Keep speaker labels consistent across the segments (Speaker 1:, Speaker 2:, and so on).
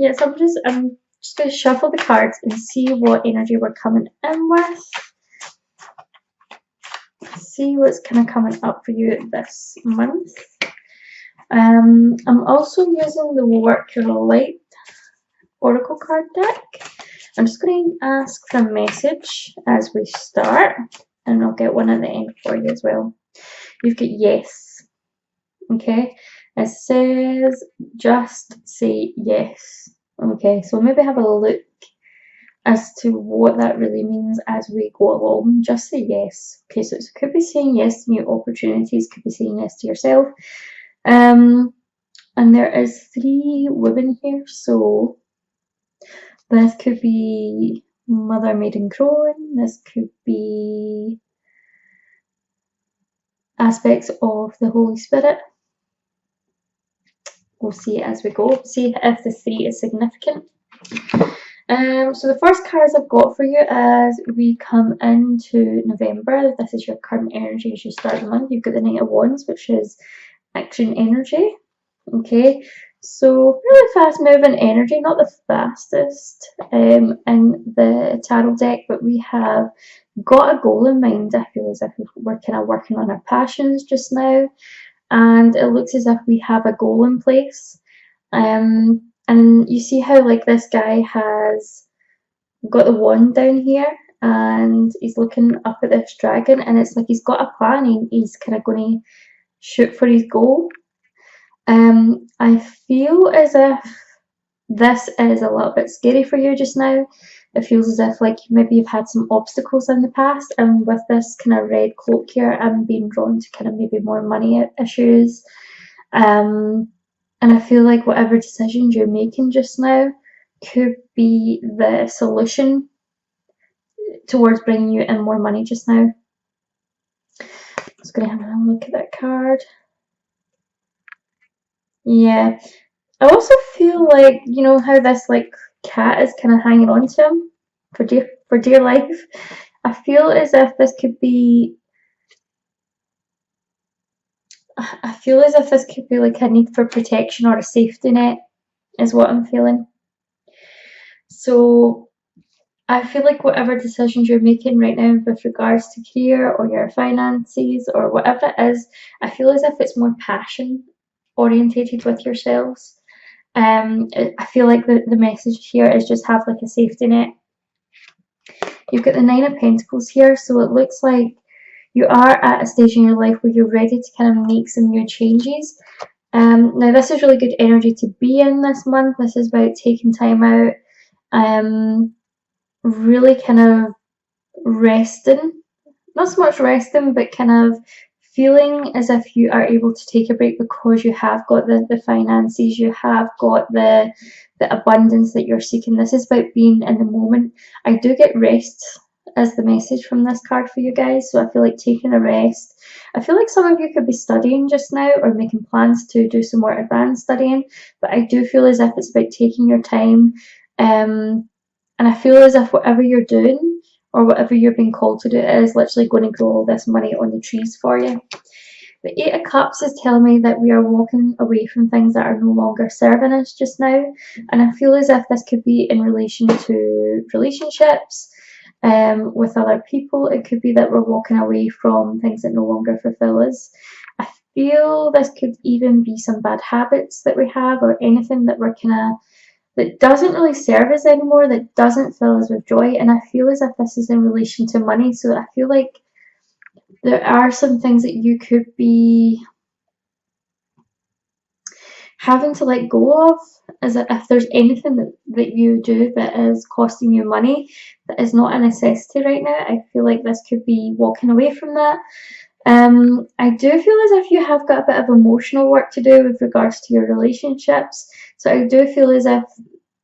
Speaker 1: yeah, so I'm just going to shuffle the cards and see what energy we're coming in with. See what's kind of coming up for you this month. I'm also using the Work Your Light Oracle card deck. I'm just going to ask for a message as we start, and I'll get one at the end for you as well. You've got yes. Okay, it says just say yes. Okay, so maybe have a look as to what that really means as we go along. Just say yes. Okay, so it could be saying yes to new opportunities, could be saying yes to yourself. And there is 3 women here, so this could be Mother Maiden Crone, this could be aspects of the Holy Spirit. We'll see as we go, see if the 3 is significant. So the first cards I've got for you as we come into November, this is your current energy as you start the month. You've got the Knight of Wands, which is action energy. Okay, so really fast moving energy, not the fastest in the tarot deck, but we have got a goal in mind. I feel as if we're kind of working on our passions just now, and it looks as if we have a goal in place. And you see how like this guy has got the wand down here and he's looking up at this dragon, and it's like he's got a plan and he's kind of going to shoot for his goal. I feel as if this is a little bit scary for you just now. It feels as if like maybe you've had some obstacles in the past, and with this kind of red cloak here, I'm being drawn to kind of maybe more money issues. And I feel like whatever decisions you're making just now could be the solution towards bringing you in more money just now. I'm just going to have a look at that card. Yeah. I also feel like, you know how this like cat is kind of hanging on to him for dear life? I feel as if this could be like a need for protection or a safety net is what I'm feeling. So I feel like whatever decisions you're making right now with regards to career or your finances or whatever it is, I feel as if it's more passion orientated with yourselves. I feel like the message here is just have like a safety net. You've got the 9 of Pentacles here, so it looks like you are at a stage in your life where you're ready to kind of make some new changes. Now this is really good energy to be in this month. This is about taking time out, really kind of resting, not so much resting, but kind of feeling as if you are able to take a break because you have got the finances, you have got the abundance that you're seeking. This is about being in the moment. I do get rest as the message from this card for you guys, so I feel like taking a rest. I feel like some of you could be studying just now or making plans to do some more advanced studying, but I do feel as if it's about taking your time, and I feel as if whatever you're doing or whatever you're being called to do is literally going to grow all this money on the trees for you. The 8 of Cups is telling me that we are walking away from things that are no longer serving us just now, and I feel as if this could be in relation to relationships with other people. It could be that we're walking away from things that no longer fulfill us. I feel this could even be some bad habits that we have or anything that we're that doesn't really serve us anymore, that doesn't fill us with joy. And I feel as if this is in relation to money, so I feel like there are some things that you could be having to let go of, as if there's anything that you do that is costing you money that is not a necessity right now. I feel like this could be walking away from that. I do feel as if you have got a bit of emotional work to do with regards to your relationships. So I do feel as if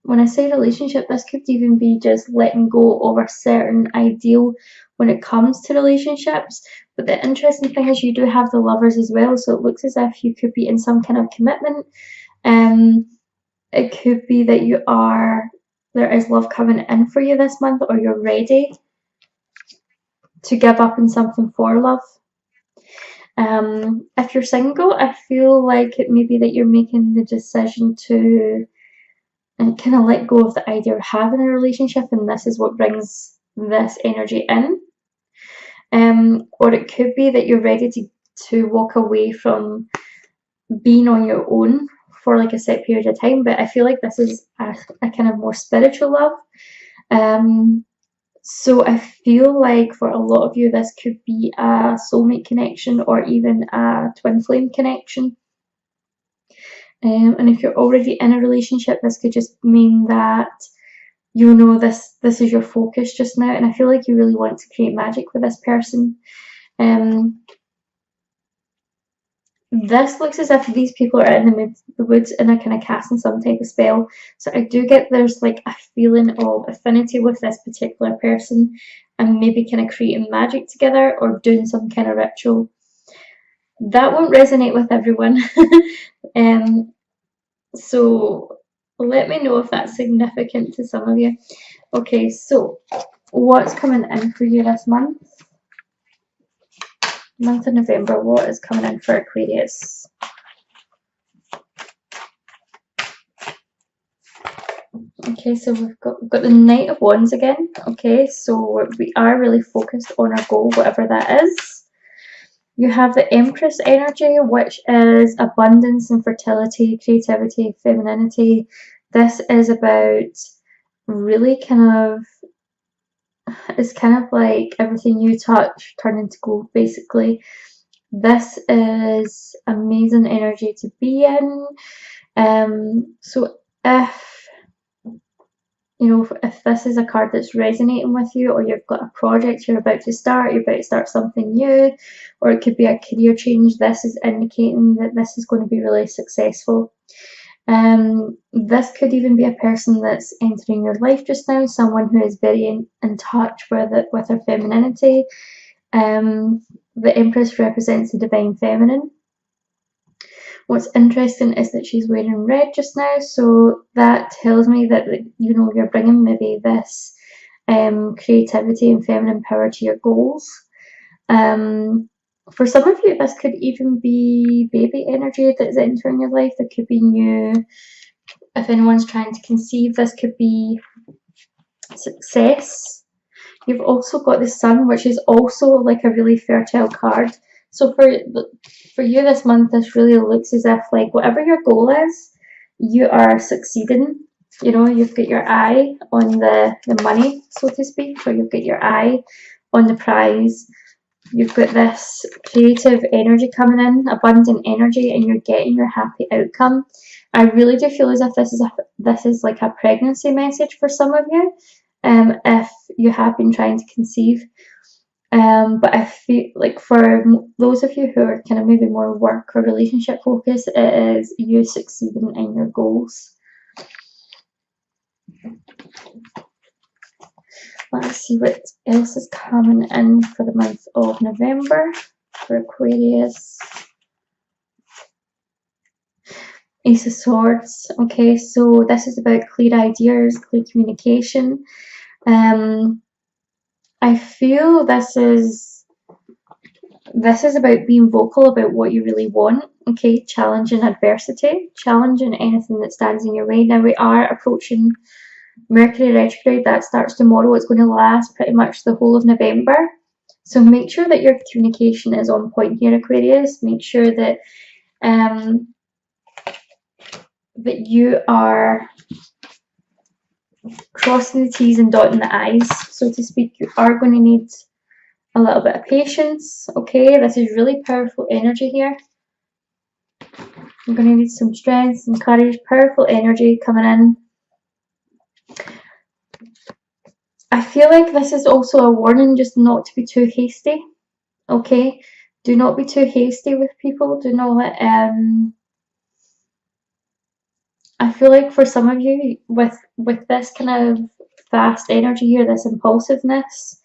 Speaker 1: when I say relationship, this could even be just letting go of a certain ideal when it comes to relationships. But the interesting thing is you do have the Lovers as well, so it looks as if you could be in some kind of commitment. It could be that there is love coming in for you this month, or you're ready to give up on something for love. If you're single, I feel like it may be that you're making the decision to and kind of let go of the idea of having a relationship, and this is what brings this energy in. Or it could be that you're ready to walk away from being on your own for like a set period of time, but I feel like this is a kind of more spiritual love. So I feel like for a lot of you, this could be a soulmate connection or even a twin flame connection. And if you're already in a relationship, this could just mean that you know this is your focus just now, and I feel like you really want to create magic with this person. This looks as if these people are in the woods and are kind of casting some type of spell. So I do get there's like a feeling of affinity with this particular person, and maybe kind of creating magic together or doing some kind of ritual. That won't resonate with everyone. So let me know if that's significant to some of you. Okay, so what's coming in for you this month? Month of November, what is coming in for Aquarius? Okay, so we've got the Knight of Wands again. Okay, so we are really focused on our goal, whatever that is. You have the Empress energy, which is abundance and fertility, creativity, femininity. This is about really it's kind of like everything you touch turn into gold, basically. This is amazing energy to be in. So if this is a card that's resonating with you, or you've got a project you're about to start something new, or it could be a career change, this is indicating that this is going to be really successful. This could even be a person that's entering your life just now, someone who is very in touch with her femininity. The Empress represents the divine feminine. What's interesting is that she's wearing red just now, so that tells me that you're bringing maybe this creativity and feminine power to your goals. For some of you, this could even be baby energy that's entering your life. There could be new, if anyone's trying to conceive, this could be success. You've also got the Sun, which is also like a really fertile card. So for you this month, this really looks as if like whatever your goal is, you are succeeding. You've got your eye on the money, so to speak, or you've got your eye on the prize. You've got this creative energy coming in, abundant energy, and you're getting your happy outcome. I really do feel as if this is like a pregnancy message for some of you, if you have been trying to conceive. But I feel like for those of you who are kind of maybe more work or relationship focused, it is you succeeding in your goals. Let's see what else is coming in for the month of November for Aquarius. Ace of Swords. Okay, so this is about clear ideas, clear communication. I feel this is about being vocal about what you really want. Okay, challenging adversity, challenging anything that stands in your way. Now we are approaching Mercury retrograde. That starts tomorrow. It's going to last pretty much the whole of November. So make sure that your communication is on point here, Aquarius. Make sure that that you are crossing the T's and dotting the I's, so to speak. You are going to need a little bit of patience. Okay, this is really powerful energy here. You're going to need some strength, some courage, powerful energy coming in. I feel like this is also a warning just not to be too hasty. Okay, do not be too hasty with people. Do not I feel like for some of you, with this kind of fast energy here, this impulsiveness,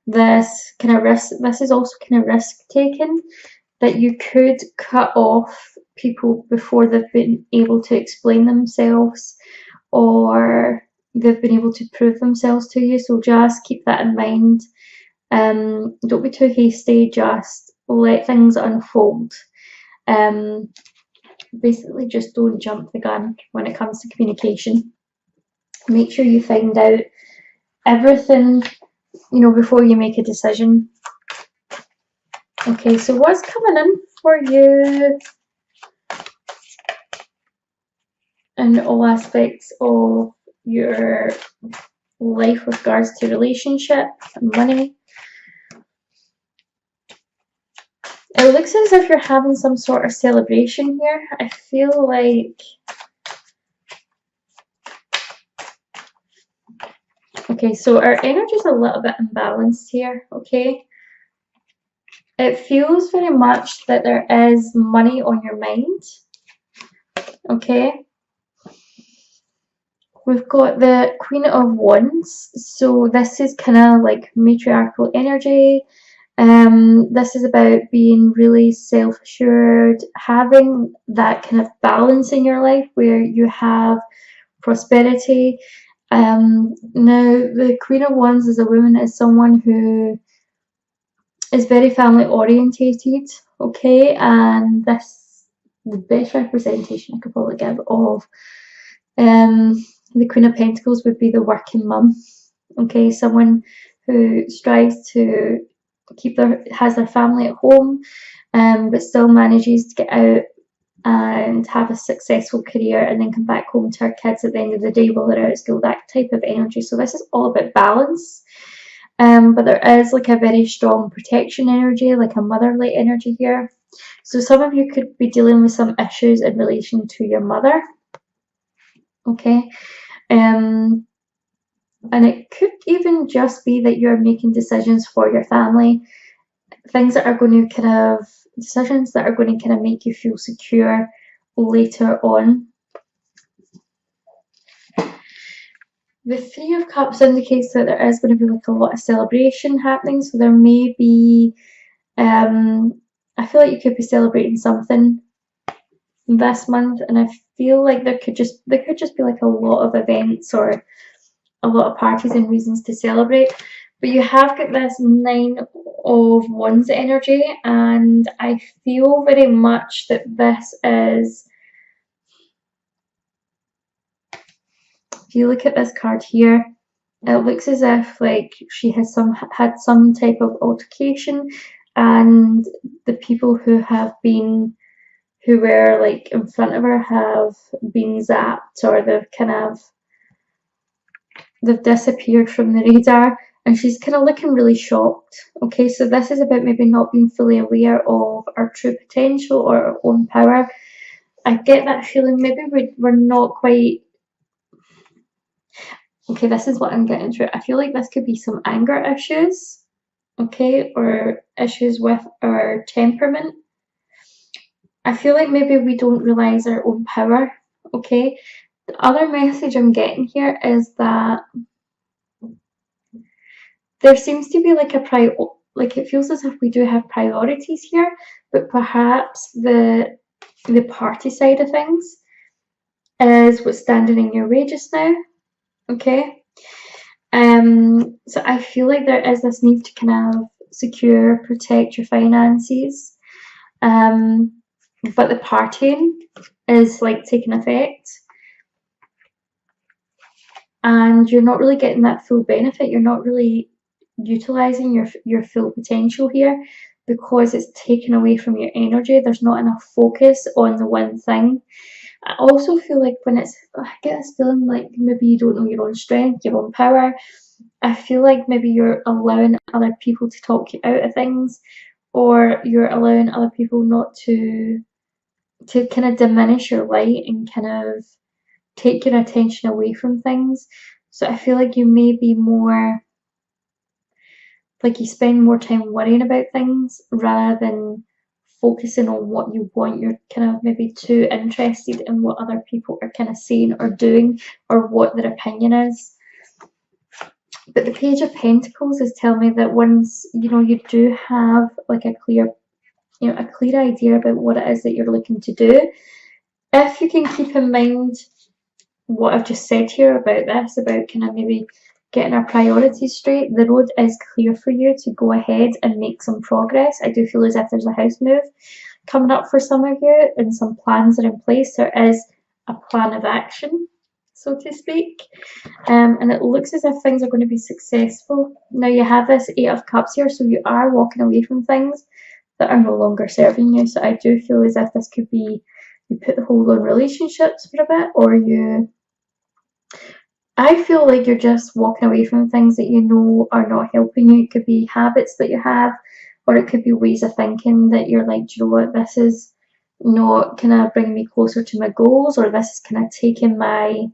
Speaker 1: this kind of risk, this is also kind of risk taking, that you could cut off people before they've been able to explain themselves or they've been able to prove themselves to you. So just keep that in mind. Don't be too hasty, just let things unfold. Basically just don't jump the gun when it comes to communication. Make sure you find out everything, you know, before you make a decision. Okay, so what's coming in for you in all aspects of your life with regards to relationship and money? It looks as if you're having some sort of celebration here. I feel like, okay, so our energy is a little bit imbalanced here, okay? It feels very much that there is money on your mind, okay? We've got the Queen of Wands, so this is kind of like matriarchal energy. This is about being really self-assured, having that kind of balance in your life where you have prosperity. Now, the Queen of Wands as a woman is someone who is very family orientated, okay, and this, the best representation I could probably give of the Queen of Pentacles would be the working mum, okay, someone who strives to has their family at home, but still manages to get out and have a successful career and then come back home to her kids at the end of the day while they're out of school, that type of energy. So this is all about balance, but there is like a very strong protection energy, like a motherly energy here. So some of you could be dealing with some issues in relation to your mother, okay, and it could even just be that you're making decisions for your family, things that are going to kind of, decisions that are going to kind of make you feel secure later on. The Three of Cups indicates that there is going to be like a lot of celebration happening, so there may be, I feel like you could be celebrating something this month, and I feel like there could just be like a lot of events or a lot of parties and reasons to celebrate. But you have got this Nine of Wands energy, and I feel very much that this is, if you look at this card here, it looks as if like she has had some type of altercation, and the people who were like in front of her have been zapped, or they've disappeared from the radar, and she's kind of looking really shocked. Okay, so this is about maybe not being fully aware of our true potential or our own power. I get that feeling maybe we're not quite, okay, this is what I'm getting through. I feel like this could be some anger issues, okay, or issues with our temperament. I feel like maybe we don't realize our own power, okay. The other message I'm getting here is that there seems to be like like it feels as if we do have priorities here, but perhaps the party side of things is what's standing in your way just now, okay. So I feel like there is this need to kind of secure, protect your finances, but the partying is like taking effect, and you're not really getting that full benefit. You're not really utilizing your full potential here because it's taken away from your energy. There's not enough focus on the one thing. I also feel like when I get this feeling like maybe you don't know your own strength, your own power. I feel like maybe you're allowing other people to talk you out of things, or you're allowing other people not to kind of diminish your light and kind of take your attention away from things. So I feel like you may be more, like you spend more time worrying about things rather than focusing on what you want. You're kind of maybe too interested in what other people are kind of saying or doing, or what their opinion is. But the Page of Pentacles is telling me that once, you know, you do have like a clear idea about what it is that you're looking to do, if you can keep in mind what I've just said here about this, about kind of maybe getting our priorities straight, the road is clear for you to go ahead and make some progress. I do feel as if there's a house move coming up for some of you, and some plans are in place. There is a plan of action. so to speak. And it looks as if things are going to be successful. Now you have this Eight of Cups here, so you are walking away from things that are no longer serving you. So I do feel as if this could be you put the hold on relationships for a bit, or I feel like you're just walking away from things that you know are not helping you. It could be habits that you have, or it could be ways of thinking that you're like, do you know what, this is not kind of bringing me closer to my goals, or this is kind of taking my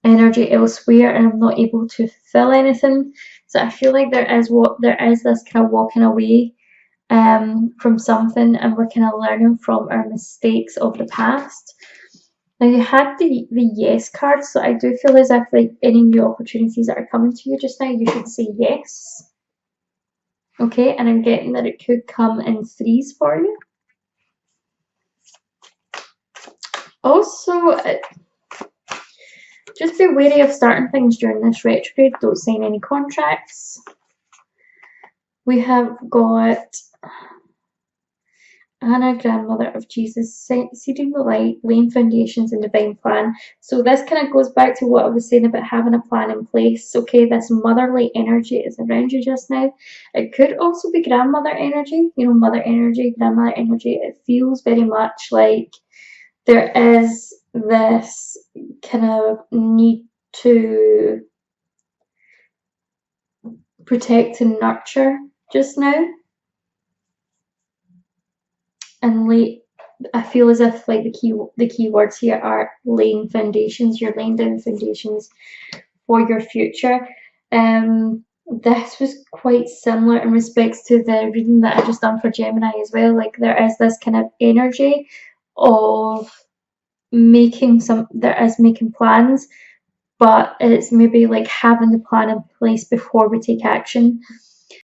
Speaker 1: energy elsewhere and I'm not able to fulfill anything. So I feel like there is this kind of walking away from something, and we're kind of learning from our mistakes of the past. Now you had the yes card, so I do feel as if like any new opportunities that are coming to you just now, you should say yes. Okay, and I'm getting that it could come in threes for you. Also, just be wary of starting things during this retrograde. Don't sign any contracts. We have got Anna, grandmother of Jesus, seeding the light, laying foundations and divine plan. So this kind of goes back to what I was saying about having a plan in place. Okay, this motherly energy is around you just now. It could also be grandmother energy, you know, mother energy, grandmother energy. It feels very much like there is this kind of need to protect and nurture just now. And I feel as if like the key words here are laying foundations. You're laying down foundations for your future. This was quite similar in respects to the reading that I just done for Gemini as well. Like there is this kind of energy of making plans, but it's maybe like having the plan in place before we take action.